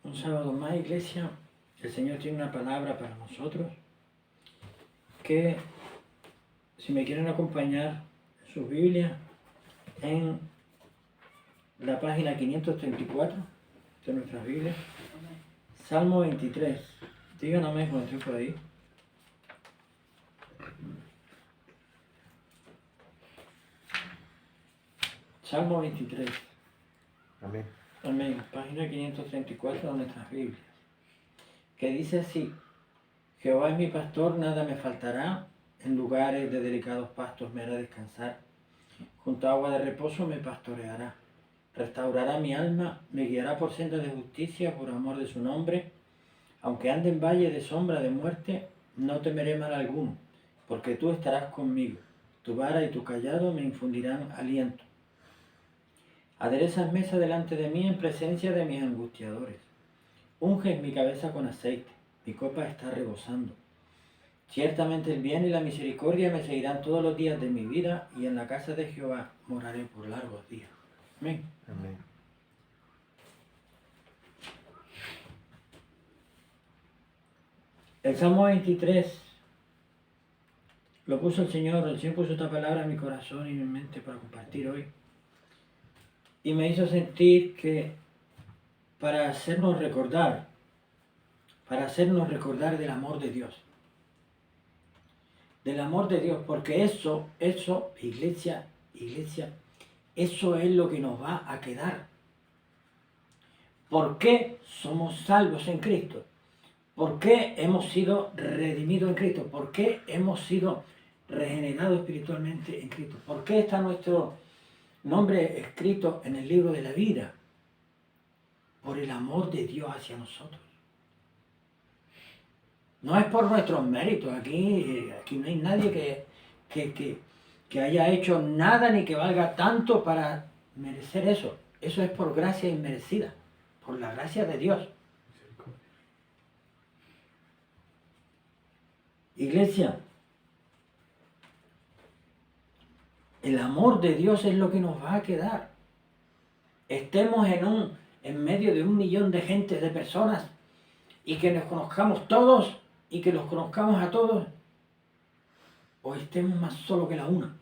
Un sábado más, iglesia. El Señor tiene una palabra para nosotros que, si me quieren acompañar en sus Biblias, en la página 534 de nuestras Biblias, Salmo 23. Digan amén cuando estén por ahí. Salmo 23. Amén. Amén. Página 534 de nuestras Biblias. Que dice así: Jehová es mi pastor, nada me faltará. En lugares de delicados pastos me hará descansar. Junto a agua de reposo me pastoreará. Restaurará mi alma, me guiará por sendas de justicia por amor de su nombre. Aunque ande en valle de sombra de muerte, no temeré mal alguno, porque tú estarás conmigo. Tu vara y tu cayado me infundirán aliento. Aderezas mesa delante de mí en presencia de mis angustiadores. Unges mi cabeza con aceite, mi copa está rebosando. Ciertamente el bien y la misericordia me seguirán todos los días de mi vida, y en la casa de Jehová moraré por largos días. Amén. Amén. El Salmo 23 lo puso el Señor puso esta palabra en mi corazón y en mi mente para compartir hoy. Y me hizo sentir que para hacernos recordar del amor de Dios. Del amor de Dios, porque eso, iglesia, eso es lo que nos va a quedar. ¿Por qué somos salvos en Cristo? ¿Por qué hemos sido redimidos en Cristo? ¿Por qué hemos sido regenerados espiritualmente en Cristo? ¿Por qué está nuestro nombre escrito en el libro de la vida? Por el amor de Dios hacia nosotros. No es por nuestros méritos. Aquí no hay nadie que haya hecho nada ni que valga tanto para merecer eso. Eso es por gracia inmerecida, por la gracia de Dios. Iglesia, el amor de Dios es lo que nos va a quedar. Estemos en medio de 1 millón de gente, de personas, y que nos conozcamos todos, y que los conozcamos a todos, o estemos más solo que la una.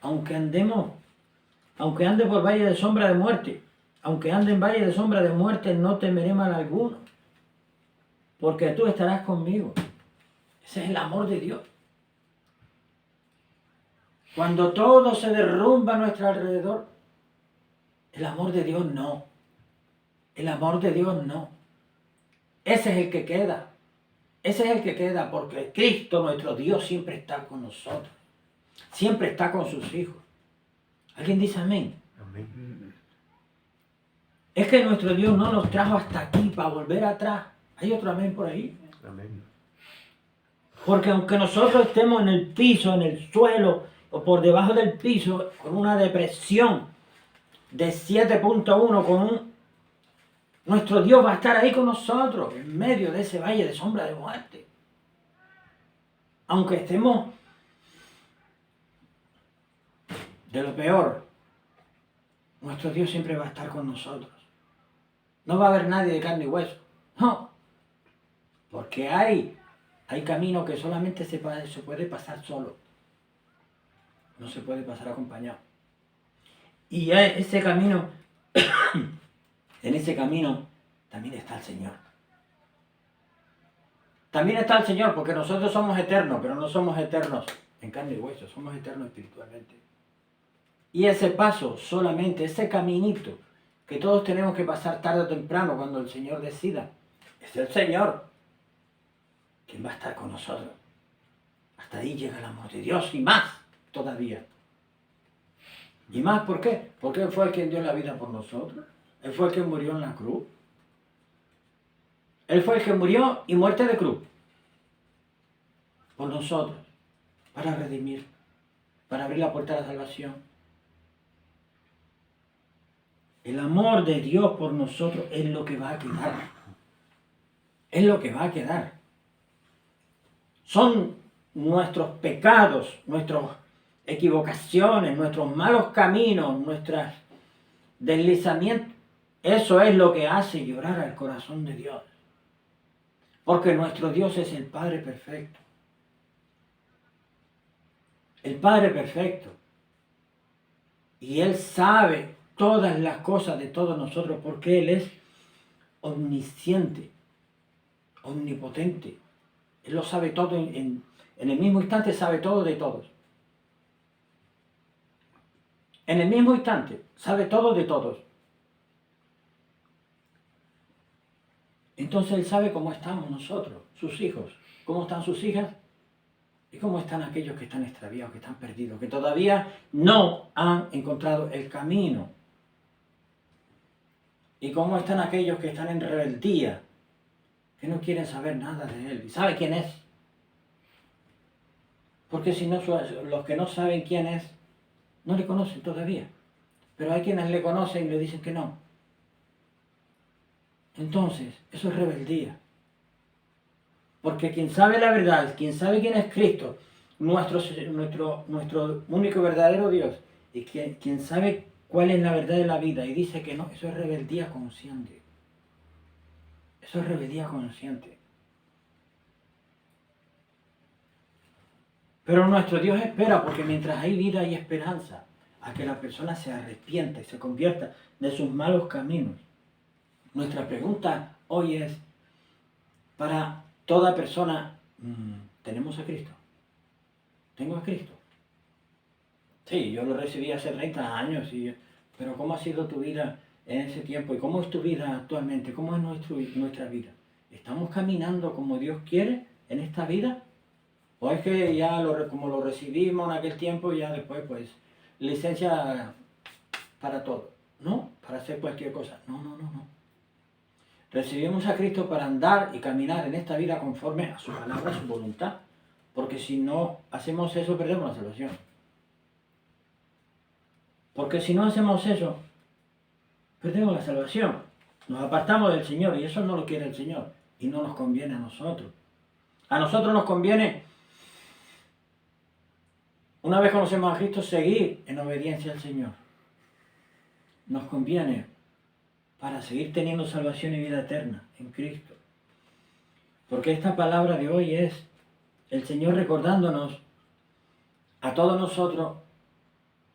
Aunque ande por valle de sombra de muerte, aunque ande en valle de sombra de muerte, no temeré mal alguno, porque tú estarás conmigo. Ese es el amor de Dios. Cuando todo se derrumba a nuestro alrededor, el amor de Dios no. El amor de Dios no. Ese es el que queda. Ese es el que queda, porque Cristo, nuestro Dios, siempre está con nosotros. Siempre está con sus hijos. ¿Alguien dice amén? Amén. Es que nuestro Dios no nos trajo hasta aquí para volver atrás. ¿Hay otro amén por ahí? Amén. Porque aunque nosotros estemos en el piso, en el suelo, o por debajo del piso, con una depresión de 7.1, nuestro Dios va a estar ahí con nosotros, en medio de ese valle de sombra de muerte. Aunque estemos de lo peor, nuestro Dios siempre va a estar con nosotros. No va a haber nadie de carne y hueso. No. Porque hay camino que solamente se puede pasar solo. No se puede pasar acompañado. Y ese camino, en ese camino también está el Señor. También está el Señor, porque nosotros somos eternos, pero no somos eternos en carne y hueso, somos eternos espiritualmente. Y ese paso, solamente ese caminito que todos tenemos que pasar tarde o temprano cuando el Señor decida, es el Señor quien va a estar con nosotros. Hasta ahí llega el amor de Dios y más todavía. ¿Y más por qué? Porque Él fue el quien dio la vida por nosotros. Él fue el que murió en la cruz. Él fue el que murió y muerte de cruz por nosotros, para redimir, para abrir la puerta a la salvación. El amor de Dios por nosotros es lo que va a quedar. Es lo que va a quedar. Son nuestros pecados, nuestras equivocaciones, nuestros malos caminos, deslizamiento. Eso es lo que hace llorar al corazón de Dios. Porque nuestro Dios es el Padre perfecto. El Padre perfecto. Y Él sabe todas las cosas de todos nosotros porque Él es omnisciente, omnipotente. Él lo sabe todo en el mismo instante, sabe todo de todos. En el mismo instante, sabe todo de todos. Entonces Él sabe cómo estamos nosotros, sus hijos, cómo están sus hijas y cómo están aquellos que están extraviados, que están perdidos, que todavía no han encontrado el camino. Y cómo están aquellos que están en rebeldía, que no quieren saber nada de Él. ¿Y sabe quién es? Porque si no, los que no saben quién es, no le conocen todavía. Pero hay quienes le conocen y le dicen que no. Entonces, eso es rebeldía. Porque quien sabe la verdad, quien sabe quién es Cristo, nuestro único y verdadero Dios, y quien sabe cuál es la verdad de la vida y dice que no, eso es rebeldía consciente. Eso es rebeldía consciente. Pero nuestro Dios espera, porque mientras hay vida hay esperanza, a que la persona se arrepienta y se convierta de sus malos caminos. Nuestra pregunta hoy es, para toda persona, ¿tenemos a Cristo? ¿Tengo a Cristo? Sí, yo lo recibí hace 30 años, pero ¿cómo ha sido tu vida en ese tiempo? ¿Y cómo es tu vida actualmente? ¿Cómo es nuestra vida? ¿Estamos caminando como Dios quiere en esta vida? ¿O es que ya como lo recibimos en aquel tiempo, ya después pues licencia para todo? No, para hacer cualquier cosa. No. Recibimos a Cristo para andar y caminar en esta vida conforme a su palabra, a su voluntad. Porque si no hacemos eso, perdemos la salvación. Porque si no hacemos eso, perdemos la salvación. Nos apartamos del Señor y eso no lo quiere el Señor. Y no nos conviene a nosotros. A nosotros nos conviene, una vez conocemos a Cristo, seguir en obediencia al Señor. Nos conviene para seguir teniendo salvación y vida eterna en Cristo. Porque esta palabra de hoy es el Señor recordándonos a todos nosotros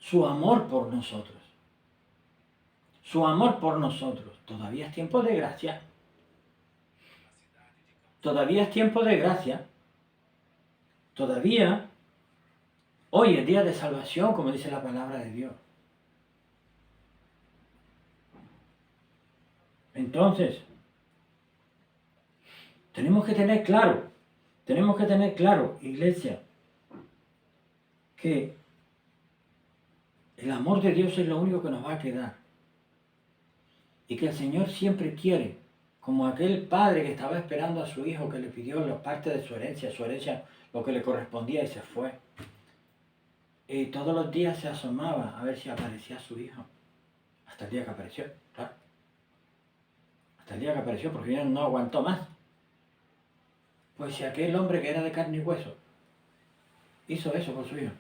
su amor por nosotros. Su amor por nosotros. Todavía es tiempo de gracia. Todavía es tiempo de gracia. Todavía hoy es día de salvación, como dice la palabra de Dios. Entonces, tenemos que tener claro, iglesia, que el amor de Dios es lo único que nos va a quedar. Y que el Señor siempre quiere, como aquel padre que estaba esperando a su hijo, que le pidió la parte de su herencia, lo que le correspondía y se fue. Y todos los días se asomaba a ver si aparecía su hijo. Hasta el día que apareció, claro. Hasta el día que apareció, porque ya no aguantó más. Pues si aquel hombre que era de carne y hueso hizo eso por su hijo,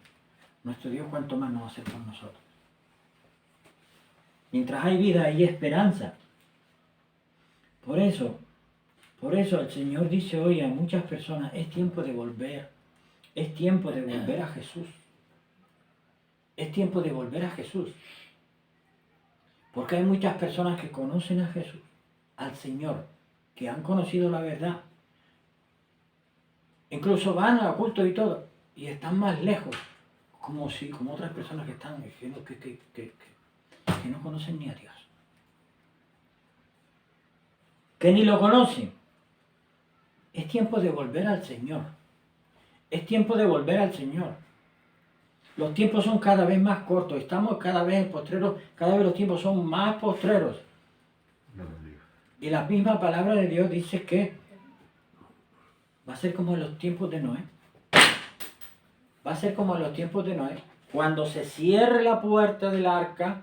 nuestro Dios cuánto más nos va a hacer por nosotros. Mientras hay vida hay esperanza. Por eso el Señor dice hoy a muchas personas, es tiempo de volver. Es tiempo de volver a Jesús. Es tiempo de volver a Jesús. Porque hay muchas personas que conocen a Jesús, al Señor, que han conocido la verdad. Incluso van a cultos y todo, y están más lejos, como otras personas que están diciendo que no conocen ni a Dios. Que ni lo conocen. Es tiempo de volver al Señor. Es tiempo de volver al Señor. Los tiempos son cada vez más cortos, estamos cada vez en postreros, cada vez los tiempos son más postreros. Y la misma palabra de Dios dice que va a ser como en los tiempos de Noé. Va a ser como en los tiempos de Noé. Cuando se cierre la puerta del arca,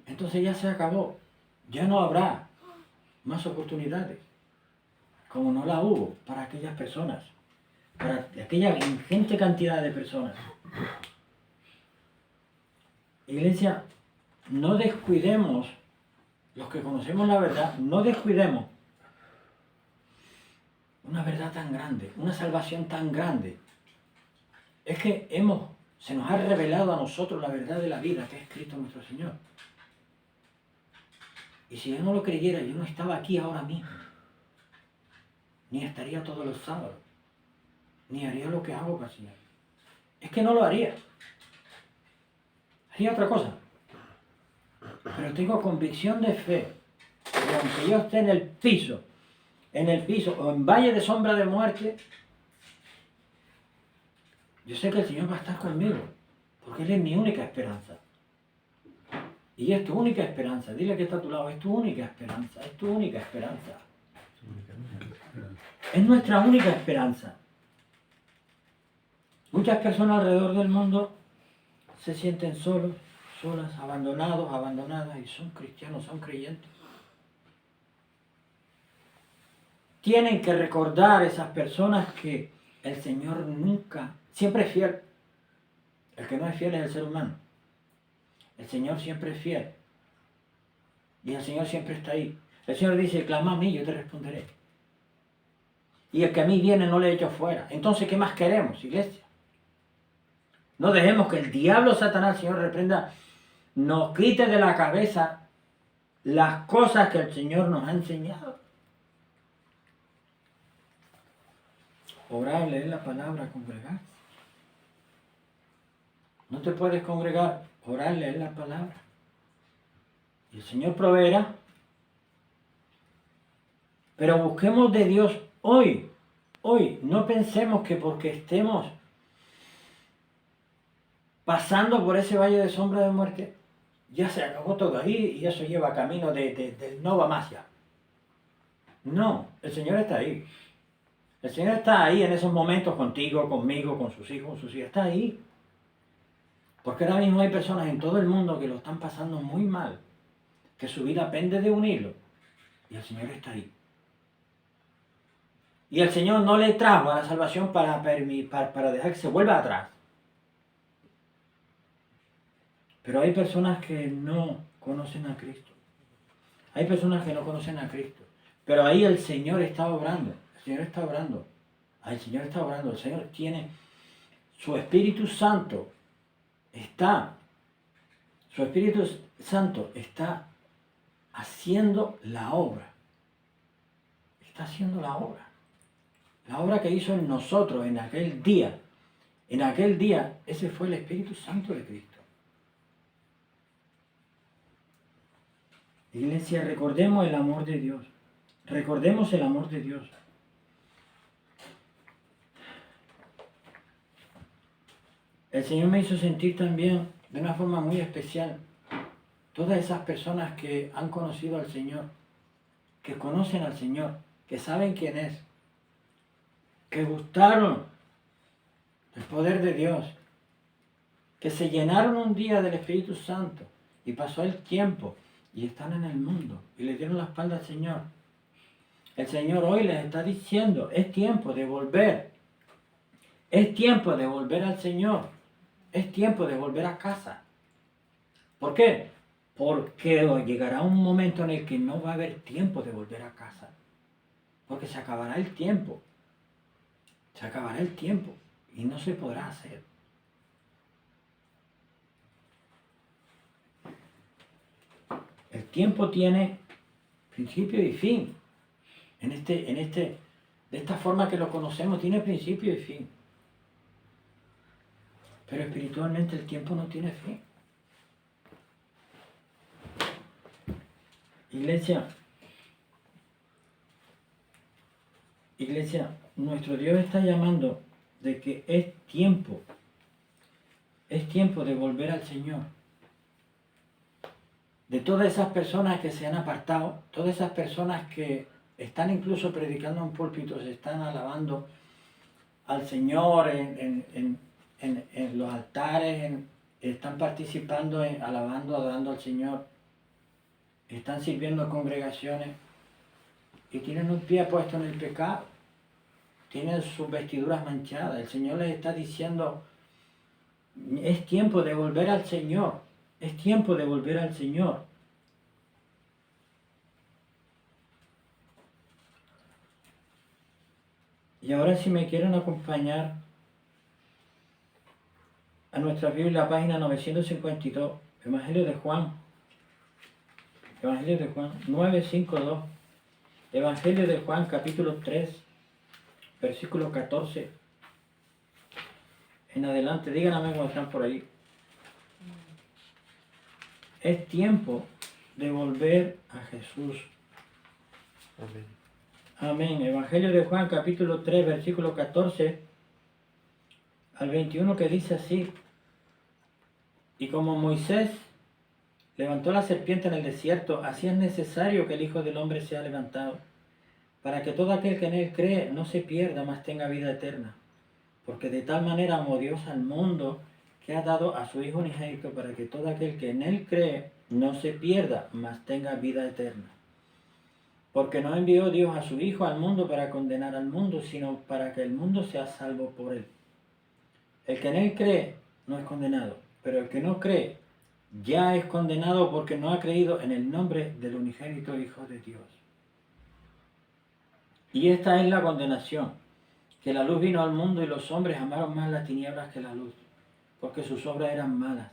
entonces ya se acabó. Ya no habrá más oportunidades, como no la hubo para aquellas personas, para aquella ingente cantidad de personas. Iglesia, no descuidemos, los que conocemos la verdad, no descuidemos una verdad tan grande, una salvación tan grande. Es que se nos ha revelado a nosotros la verdad de la vida que es Cristo nuestro Señor. Y si yo no lo creyera, yo no estaba aquí ahora mismo. Ni estaría todos los sábados. Ni haría lo que hago para el Señor. Es que no lo haría. Haría otra cosa. Pero tengo convicción de fe. Que aunque yo esté en el piso o en valle de sombra de muerte, yo sé que el Señor va a estar conmigo. Porque Él es mi única esperanza. Y es tu única esperanza. Dile que está a tu lado. Es tu única esperanza. Es tu única esperanza. Es nuestra única esperanza. Muchas personas alrededor del mundo se sienten solos, solas, abandonados, abandonadas, y son cristianos, son creyentes. Tienen que recordar esas personas que el Señor nunca, siempre es fiel. El que no es fiel es el ser humano. El Señor siempre es fiel. Y el Señor siempre está ahí. El Señor dice, clama a mí, yo te responderé. Y el que a mí viene no le echo fuera. Entonces, ¿qué más queremos, iglesia? No dejemos que el diablo, Satanás, Señor, reprenda, nos quite de la cabeza las cosas que el Señor nos ha enseñado. Orar, leer la palabra, congregarse. No te puedes congregar, orar, leer la palabra. Y el Señor proveerá. Pero busquemos de Dios hoy. Hoy, no pensemos que porque estemos pasando por ese valle de sombra de muerte, ya se acabó todo ahí y eso lleva camino del no va más ya. No, el Señor está ahí. El Señor está ahí en esos momentos contigo, conmigo, con sus hijos, con sus hijas. Está ahí. Porque ahora mismo hay personas en todo el mundo que lo están pasando muy mal, que su vida pende de un hilo. Y el Señor está ahí. Y el Señor no le trajo a la salvación para dejar que se vuelva atrás. Pero hay personas que no conocen a Cristo. Hay personas que no conocen a Cristo. Pero ahí el Señor está obrando. El Señor está obrando. El Señor está obrando. El Señor tiene su Espíritu Santo. Su Espíritu Santo está haciendo la obra. Está haciendo la obra. La obra que hizo en nosotros en aquel día. En aquel día, ese fue el Espíritu Santo de Cristo. Iglesia, recordemos el amor de Dios. Recordemos el amor de Dios. El Señor me hizo sentir también de una forma muy especial todas esas personas que han conocido al Señor, que conocen al Señor, que saben quién es, que gustaron del poder de Dios, que se llenaron un día del Espíritu Santo y pasó el tiempo y están en el mundo y le dieron la espalda al Señor. El Señor hoy les está diciendo, es tiempo de volver. Es tiempo de volver al Señor. Es tiempo de volver a casa. ¿Por qué? Porque llegará un momento en el que no va a haber tiempo de volver a casa. Porque se acabará el tiempo. Se acabará el tiempo y no se podrá hacer. El tiempo tiene principio y fin. De esta forma que lo conocemos, tiene principio y fin. Pero espiritualmente el tiempo no tiene fin. Iglesia, nuestro Dios está llamando de que es tiempo de volver al Señor. De todas esas personas que se han apartado, todas esas personas que están incluso predicando en púlpitos, están alabando al Señor en los altares, están participando, alabando, adorando al Señor, están sirviendo a congregaciones y tienen un pie puesto en el pecado, tienen sus vestiduras manchadas. El Señor les está diciendo, es tiempo de volver al Señor. Es tiempo de volver al Señor. Y ahora si me quieren acompañar a nuestra Biblia, página 952, Evangelio de Juan 952, Evangelio de Juan capítulo 3, versículo 14 en adelante. Díganme cómo están por ahí. Es tiempo de volver a Jesús. Amén. Amén. Evangelio de Juan capítulo 3, versículo 14 al 21, que dice así: y como Moisés levantó la serpiente en el desierto, así es necesario que el Hijo del Hombre sea levantado, para que todo aquel que en él cree no se pierda, mas tenga vida eterna. Porque de tal manera amó Dios al mundo, que ha dado a su Hijo unigénito, para que todo aquel que en él cree no se pierda, mas tenga vida eterna. Porque no envió Dios a su Hijo al mundo para condenar al mundo, sino para que el mundo sea salvo por él. El que en él cree no es condenado, pero el que no cree ya es condenado, porque no ha creído en el nombre del unigénito Hijo de Dios. Y esta es la condenación, que la luz vino al mundo y los hombres amaron más las tinieblas que la luz, porque sus obras eran malas.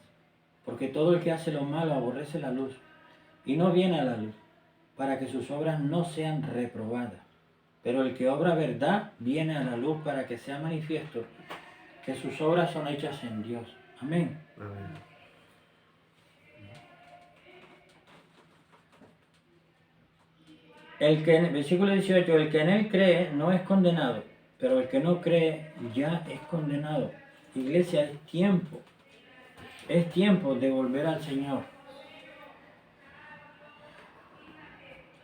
Porque todo el que hace lo malo aborrece la luz y no viene a la luz, para que sus obras no sean reprobadas. Pero el que obra verdad viene a la luz, para que sea manifiesto que sus obras son hechas en Dios. Amén. Amén. Versículo 18, el que en él cree no es condenado, pero el que no cree ya es condenado. Iglesia, es tiempo de volver al Señor.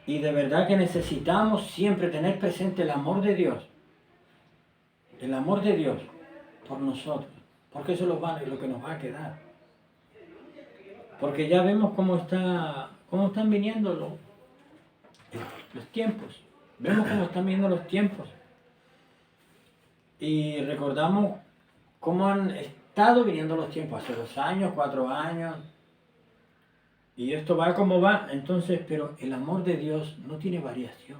Y de verdad que necesitamos siempre tener presente el amor de Dios por nosotros, porque eso es lo que nos va a quedar. Porque ya vemos cómo están viniendo los tiempos. Vemos cómo están viniendo los tiempos. Y recordamos cómo han estado viniendo los tiempos, hace 2 años, 4 años. Y esto va como va. Entonces, pero el amor de Dios no tiene variación.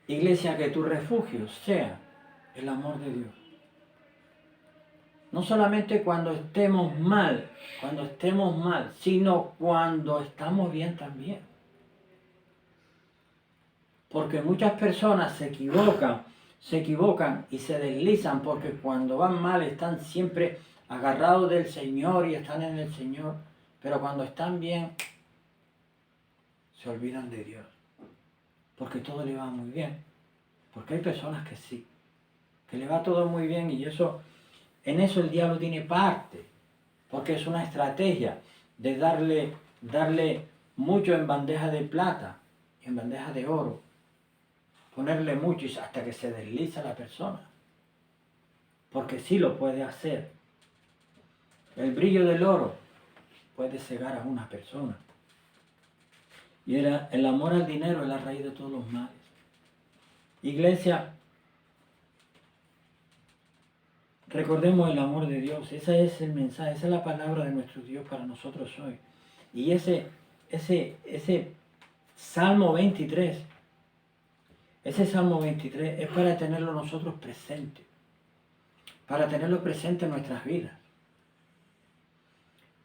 Iglesia, que tu refugio sea el amor de Dios. No solamente cuando estemos mal, sino cuando estamos bien también. Porque muchas personas se equivocan y se deslizan, porque cuando van mal están siempre agarrados del Señor y están en el Señor, pero cuando están bien se olvidan de Dios, porque todo le va muy bien. Porque hay personas que sí, que le va todo muy bien, y en eso el diablo tiene parte, porque es una estrategia de darle mucho en bandeja de plata, en bandeja de oro, ponerle mucho hasta que se desliza la persona, porque sí lo puede hacer. El brillo del oro puede cegar a una persona. Y el amor al dinero es la raíz de todos los males. Iglesia, recordemos el amor de Dios. Ese es el mensaje, esa es la palabra de nuestro Dios para nosotros hoy. Y ese Salmo 23, es para tenerlo nosotros presente, para tenerlo presente en nuestras vidas.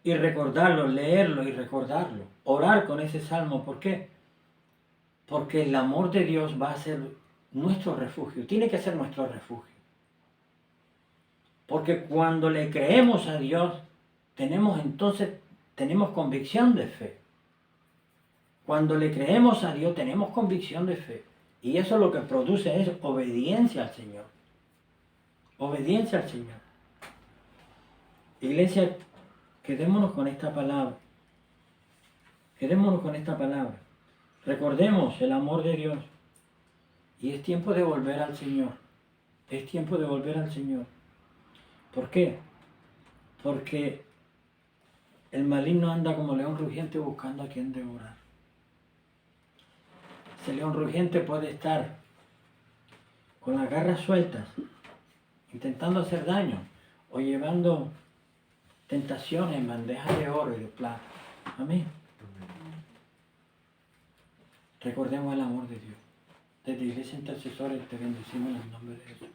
Y recordarlo, leerlo y recordarlo. Orar con ese salmo. ¿Por qué? Porque el amor de Dios va a ser nuestro refugio. Tiene que ser nuestro refugio. Porque cuando le creemos a Dios, tenemos convicción de fe. Cuando le creemos a Dios, tenemos convicción de fe. Y eso lo que produce es obediencia al Señor. Obediencia al Señor. Iglesia, quedémonos con esta palabra. Quedémonos con esta palabra. Recordemos el amor de Dios. Y es tiempo de volver al Señor. Es tiempo de volver al Señor. ¿Por qué? Porque el maligno anda como león rugiente buscando a quien devorar. Ese león rugiente puede estar con las garras sueltas, intentando hacer daño o tentaciones en bandeja de oro y de plata. Amén. Amén. Recordemos el amor de Dios. Desde Iglesia Intercesores te bendecimos en el nombre de Jesús.